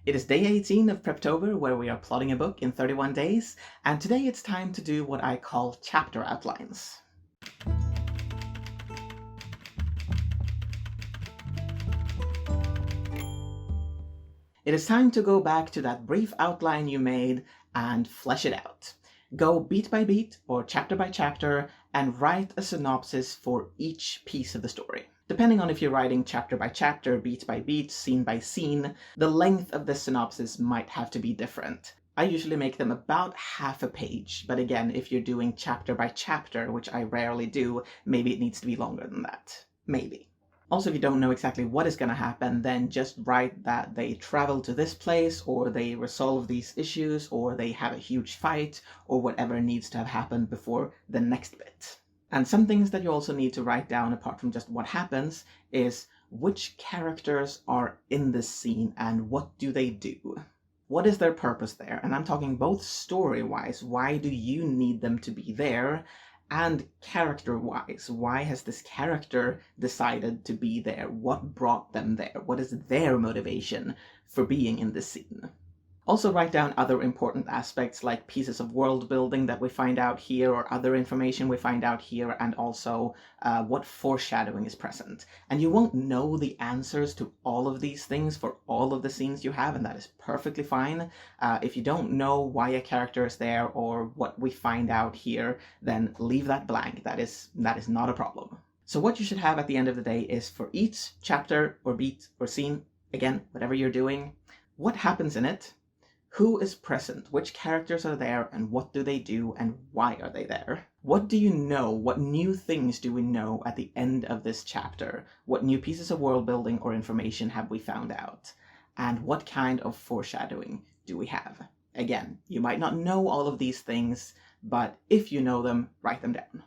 It is day 18 of Preptober, where we are plotting a book in 31 days, and today it's time to do what I call chapter outlines. It is time to go back to that brief outline you made and flesh it out. Go beat by beat or chapter by chapter and write a synopsis for each piece of the story. Depending on if you're writing chapter by chapter, beat by beat, scene by scene, the length of the synopsis might have to be different. I usually make them about half a page, but again, if you're doing chapter by chapter, which I rarely do, maybe it needs to be longer than that. Maybe. Also, if you don't know exactly what is going to happen, then just write that they travel to this place, or they resolve these issues, or they have a huge fight, or whatever needs to have happened before the next bit. And some things that you also need to write down, apart from just what happens, is which characters are in this scene and what do they do? What is their purpose there? And I'm talking both story-wise, why do you need them to be there? And character-wise, why has this character decided to be there? What brought them there? What is their motivation for being in this scene? Also write down other important aspects like pieces of world building that we find out here or other information we find out here, and also what foreshadowing is present. And you won't know the answers to all of these things for all of the scenes you have, and that is perfectly fine. If you don't know why a character is there or what we find out here, then leave that blank. That is not a problem. So what you should have at the end of the day is, for each chapter or beat or scene, again, whatever you're doing, what happens in it? Who is present? Which characters are there, and what do they do, and why are they there? What do you know? What new things do we know at the end of this chapter? What new pieces of world building or information have we found out? And what kind of foreshadowing do we have? Again, you might not know all of these things, but if you know them, write them down.